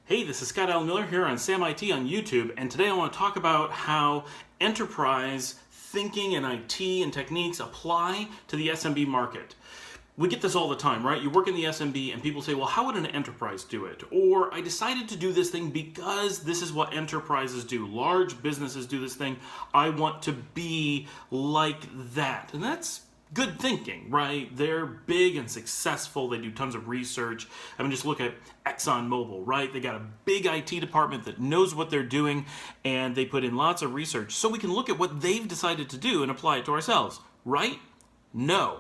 Hey, this is Scott Allen Miller here on SMB IT on YouTube, and today I want to talk about how enterprise thinking and IT and techniques apply to the SMB market. We get this all the time, right? You work in the SMB and people say, well, how would an enterprise do it? Or I decided to do this thing because this is what enterprises do. Large businesses do this thing. I want to be like that. And that's good thinking, right? They're big and successful. They do tons of research. I mean, just look at ExxonMobil, right? They got a big IT department that knows what they're doing, and they put in lots of research. So we can look at what they've decided to do and apply it to ourselves, right? No.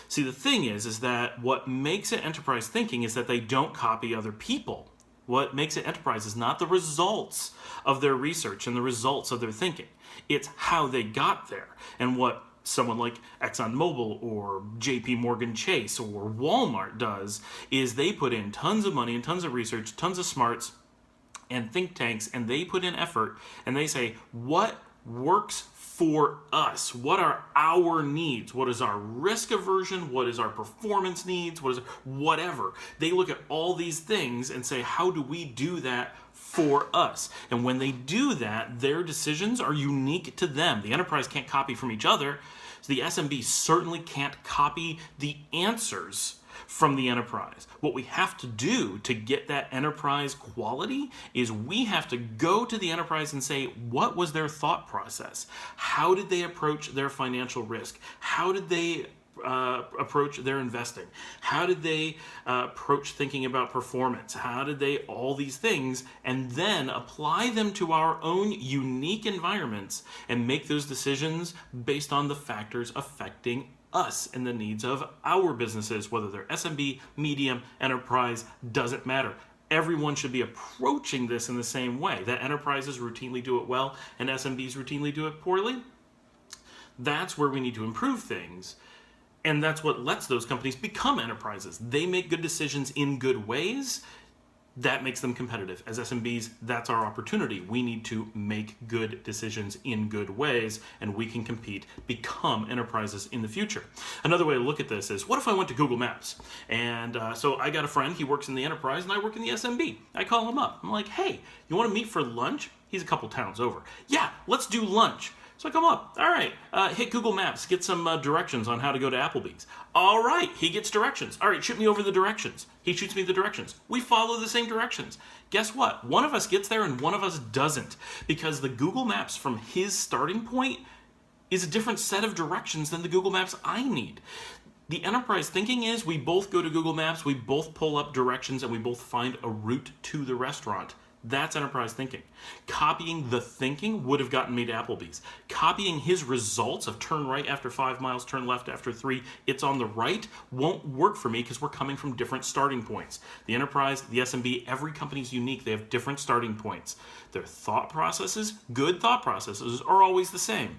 See, the thing is that what makes it enterprise thinking is that they don't copy other people. What makes it enterprise is not the results of their research and the results of their thinking. It's how they got there. And what someone like ExxonMobil or JP Morgan Chase or Walmart does is they put in tons of money and tons of research, tons of smarts and think tanks, and they put in effort and they say, what works for us? What are our needs? What is our risk aversion? What is our performance needs? What is whatever? They look at all these things and say, how do we do that for us? And when they do that, their decisions are unique to them. The enterprise can't copy from each other. So the SMB certainly can't copy the answers from the enterprise. What we have to do to get that enterprise quality is we have to go to the enterprise and say, what was their thought process? How did they approach their financial risk? How did they approach their investing? How did they approach thinking about performance? How did they, all these things, and then apply them to our own unique environments and make those decisions based on the factors affecting us and the needs of our businesses, whether they're SMB, medium, enterprise, doesn't matter. Everyone should be approaching this in the same way. That enterprises routinely do it well and SMBs routinely do it poorly. That's where we need to improve things. And that's what lets those companies become enterprises. They make good decisions in good ways. That makes them competitive. As SMBs, that's our opportunity. We need to make good decisions in good ways, and we can compete, become enterprises in the future. Another way to look at this is, what if I went to Google Maps? And so I got a friend, he works in the enterprise, and I work in the SMB. I call him up. I'm like, hey, you want to meet for lunch? He's a couple towns over. Yeah, let's do lunch. So I come up, all right, hit Google Maps, get some directions on how to go to Applebee's. All right, he gets directions. All right, shoot me over the directions. He shoots me the directions. We follow the same directions. Guess what? One of us gets there and one of us doesn't, because the Google Maps from his starting point is a different set of directions than the Google Maps I need. The enterprise thinking is we both go to Google Maps, we both pull up directions, and we both find a route to the restaurant. That's enterprise thinking. Copying the thinking would have gotten me to Applebee's. Copying his results of turn right after 5 miles, turn left after 3, it's on the right, won't work for me because we're coming from different starting points. The enterprise, the SMB, every company's unique. They have different starting points. Their thought processes, good thought processes, are always the same.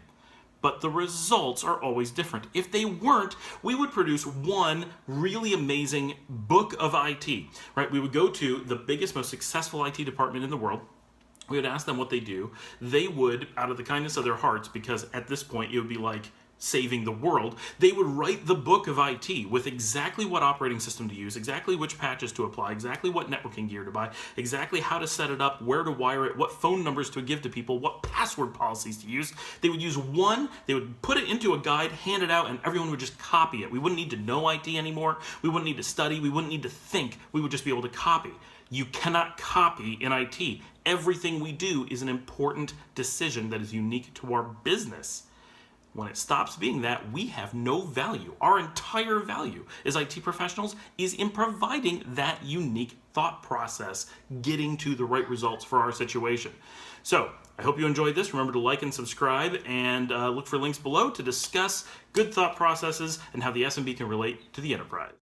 But the results are always different. If they weren't, we would produce one really amazing book of IT, right? We would go to the biggest, most successful IT department in the world. We would ask them what they do. They would, out of the kindness of their hearts, because at this point it would be like saving the world, they would write the book of IT with exactly what operating system to use, exactly which patches to apply, exactly what networking gear to buy, exactly how to set it up, where to wire it, what phone numbers to give to people, what password policies to use. They would use one, they would put it into a guide, hand it out, and everyone would just copy it. We wouldn't need to know IT anymore. We wouldn't need to study. We wouldn't need to think. We would just be able to copy. You cannot copy in IT. Everything we do is an important decision that is unique to our business. When it stops being that, we have no value. Our entire value as IT professionals is in providing that unique thought process, getting to the right results for our situation. So I hope you enjoyed this. Remember to like and subscribe, and look for links below to discuss good thought processes and how the SMB can relate to the enterprise.